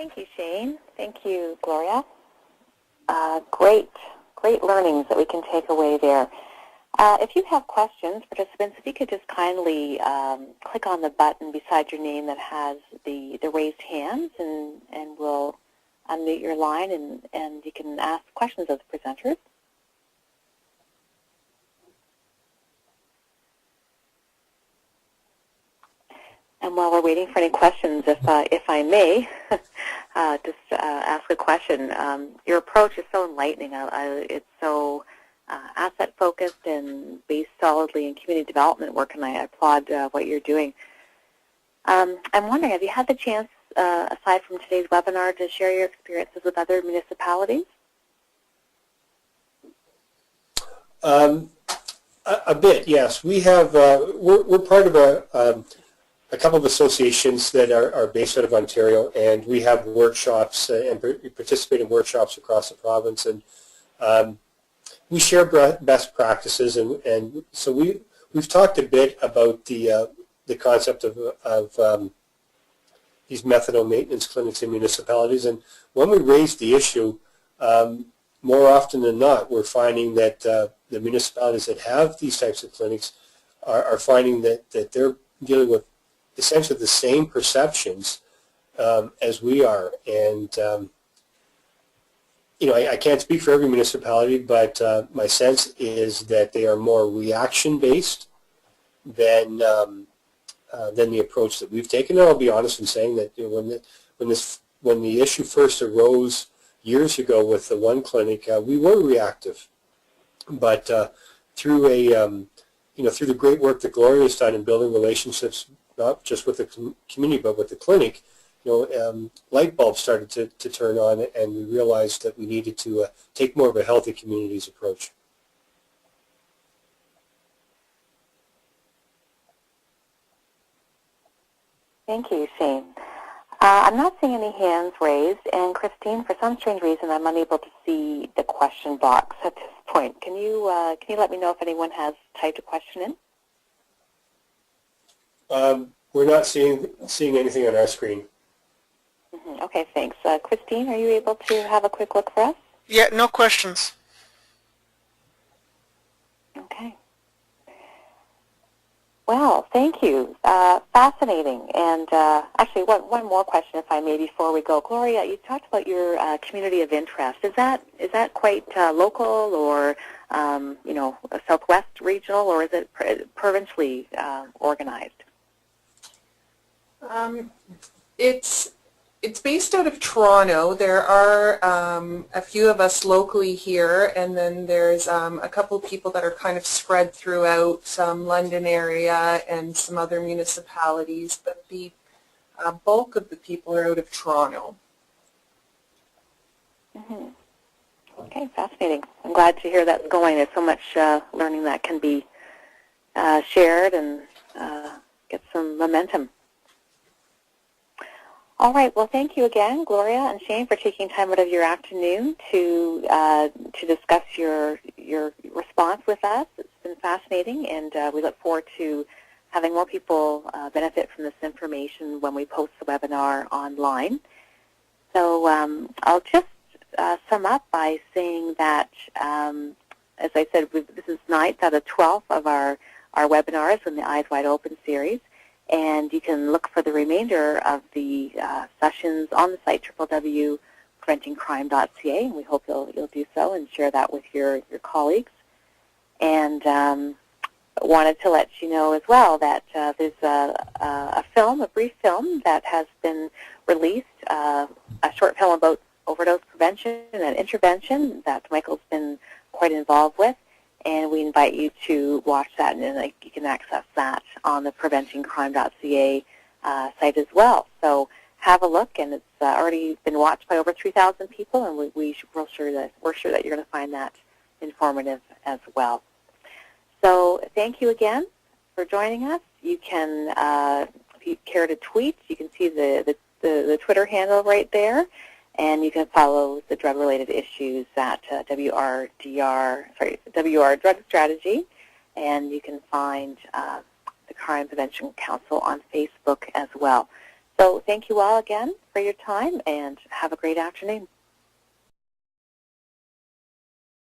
Thank you, Shane. Thank you, Gloria. Great learnings that we can take away there. If you have questions, participants, if you could just kindly click on the button beside your name that has the raised hands, and we'll unmute your line, and you can ask questions of the presenters. And while we're waiting for any questions, if I may, just ask a question. Your approach is so enlightening. It's so asset-focused and based solidly in community development work, and I applaud what you're doing. I'm wondering, have you had the chance, aside from today's webinar, to share your experiences with other municipalities? A bit, yes. We have. We're part of a couple of associations that are based out of Ontario, and we have workshops and we participate in workshops across the province, and we share best practices, and so we've talked a bit about the concept of these methadone maintenance clinics in municipalities, and when we raise the issue, more often than not, we're finding that the municipalities that have these types of clinics are finding that they're dealing with essentially the same perceptions as we are, and I can't speak for every municipality, but my sense is that they are more reaction-based than the approach that we've taken. And I'll be honest in saying that when the issue first arose years ago with the one clinic, we were reactive, but through through the great work that Gloria has done in building relationships, not just with the community but with the clinic, light bulbs started to turn on, and we realized that we needed to take more of a healthy communities approach. Thank you, Shane. I'm not seeing any hands raised, and Christine, for some strange reason, I'm unable to see the question box at this point. Can you let me know if anyone has typed a question in? We're not seeing anything on our screen. Okay, thanks. Christine, are you able to have a quick look for us? Yeah, no questions. Okay. Well, thank you. Fascinating. And actually, one more question, if I may, before we go. Gloria, you talked about your community of interest. Is that quite local, or Southwest regional, or is it provincially organized? It's based out of Toronto. There are a few of us locally here, and then there's a couple of people that are kind of spread throughout some London area and some other municipalities, but the bulk of the people are out of Toronto. Mm-hmm. Okay, fascinating. I'm glad to hear that's going. There's so much learning that can be shared and get some momentum. All right. Well, thank you again, Gloria and Shane, for taking time out of your afternoon to discuss your response with us. It's been fascinating, and we look forward to having more people benefit from this information when we post the webinar online. So I'll just sum up by saying that, as I said, this is 9th out of 12th of our webinars in the Eyes Wide Open series. And you can look for the remainder of the sessions on the site, www.preventingcrime.ca, and we hope you'll do so and share that with your colleagues. And wanted to let you know as well that there's a brief film that has been released, a short film about overdose prevention and intervention that Michael's been quite involved with. And we invite you to watch that, and you can access that on the preventingcrime.ca site as well. So have a look, and it's already been watched by over 3,000 people, and we're sure that you're going to find that informative as well. So thank you again for joining us. You can, if you care to tweet, you can see the Twitter handle right there. And you can follow the drug-related issues at WR Drug Strategy, and you can find the Crime Prevention Council on Facebook as well. So thank you all again for your time, and have a great afternoon.